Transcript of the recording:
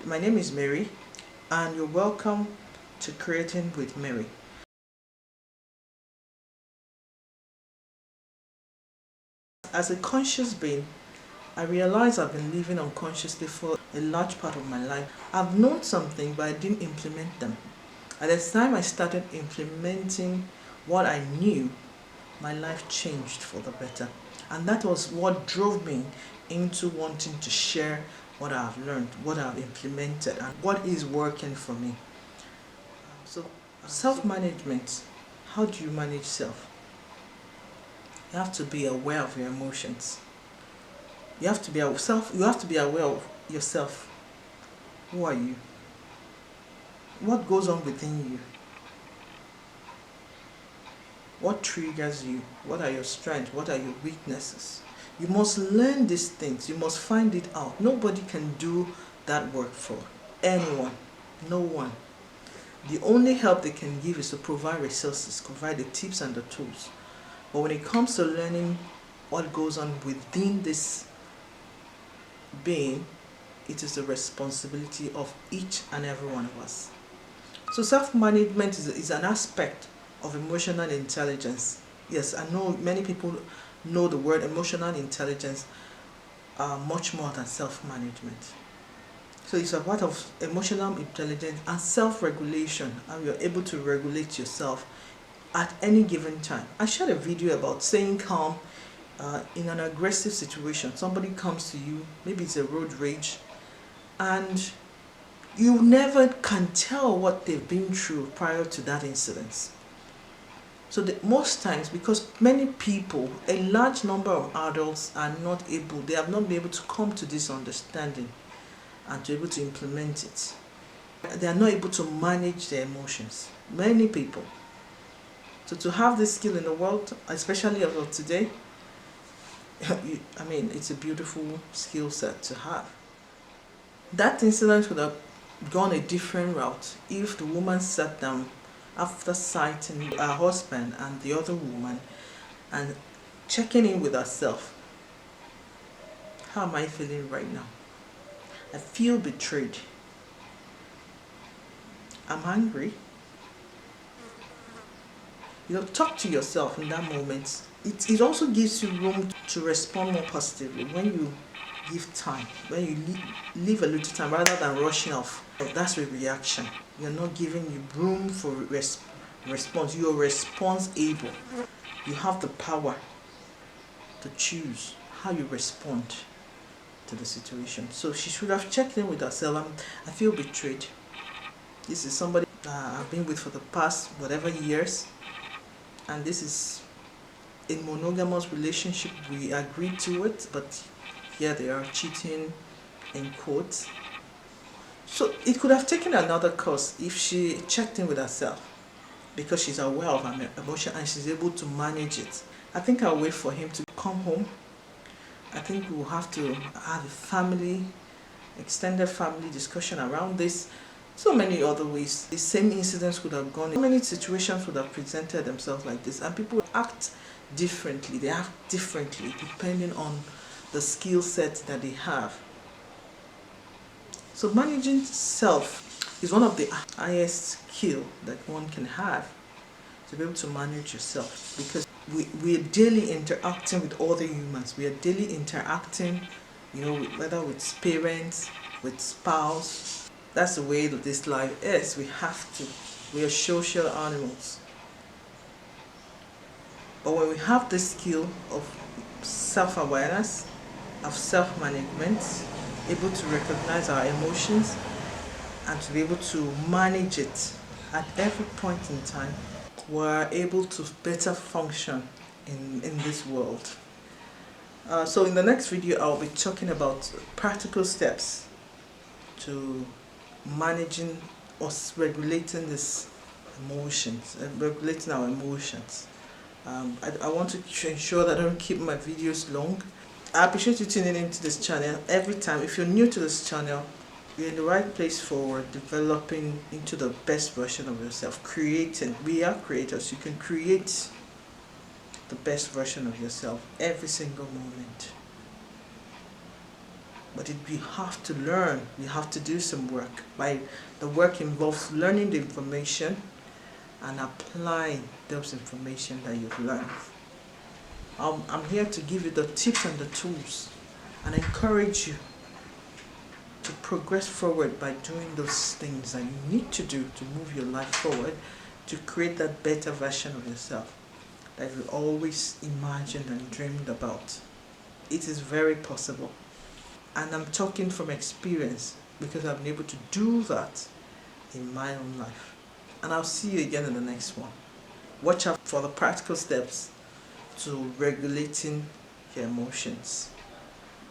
My name is Mary, and you're welcome to Creating with Mary. As a conscious being, I realize I've been living unconsciously for a large part of my life. I've known something, but I didn't implement them. At the time I started implementing what I knew, my life changed for the better. And that was what drove me into wanting to share what I've learned, what I've implemented, and what is working for me. So, self-management. How do you manage self? You have to be aware of your emotions. You have to be aware of yourself. Who are you? What goes on within you? What triggers you? What are your strengths? What are your weaknesses? You must learn these things. You must find it out. Nobody can do that work for anyone. No one. The only help they can give is to provide resources, provide the tips and the tools. But when it comes to learning what goes on within this being, it is the responsibility of each and every one of us. So self-management is an aspect of emotional intelligence. Yes, I know many people know the word emotional intelligence much more than self-management. So it's a part of emotional intelligence and self-regulation, and you're able to regulate yourself at any given time. I shared a video about staying calm in an aggressive situation. Somebody comes to you, maybe it's a road rage, and you never can tell what they've been through prior to that incident. So most times, because many people, a large number of adults are not able, they have not been able to come to this understanding and to be able to implement it. They are not able to manage their emotions. Many people. So to have this skill in the world, especially as of today, I mean, it's a beautiful skill set to have. That incident would have gone a different route if the woman sat down after sighting her husband and the other woman and checking in with herself. How am I feeling right now? I feel betrayed. I'm angry. Talk to yourself in that moment. It also gives you room to respond more positively when you give time, when you leave a little time rather than rushing off. That's a reaction. You're not giving you room for response. You're response able. You have the power to choose how you respond to the situation. So she should have checked in with herself. I feel betrayed. This is somebody I've been with for the past whatever years, and this is a monogamous relationship. We agreed to it, but here they are cheating in quotes. So it could have taken another course if she checked in with herself, because she's aware of her emotion and she's able to manage it. I think I'll wait for him to come home. I think we'll have to have a extended family discussion around this. So many other ways. The same incidents could have gone. So many situations would have presented themselves like this, and people act differently. They act differently depending on the skill set that they have. So managing self is one of the highest skill that one can have, to be able to manage yourself, because we are daily interacting with other humans. We are daily interacting, whether with parents, with spouse. That's the way that this life is. We have to. We are social animals. But when we have the skill of self-awareness, of self-management, able to recognize our emotions and to be able to manage it at every point in time, we're able to better function in this world. So in the next video, I'll be talking about practical steps to managing or regulating these emotions and regulating our emotions. I want to ensure that I don't keep my videos long. I appreciate you tuning into this channel every time. If you're new to this channel, you're in the right place for developing into the best version of yourself. Creating. We are creators. You can create the best version of yourself every single moment. But we have to learn, we have to do some work. The work involves learning the information and applying those information that you've learned. I'm here to give you the tips and the tools and encourage you to progress forward by doing those things that you need to do to move your life forward, to create that better version of yourself that you always imagined and dreamed about. It is very possible. And I'm talking from experience because I've been able to do that in my own life. And I'll see you again in the next one. Watch out for the practical steps to regulating your emotions.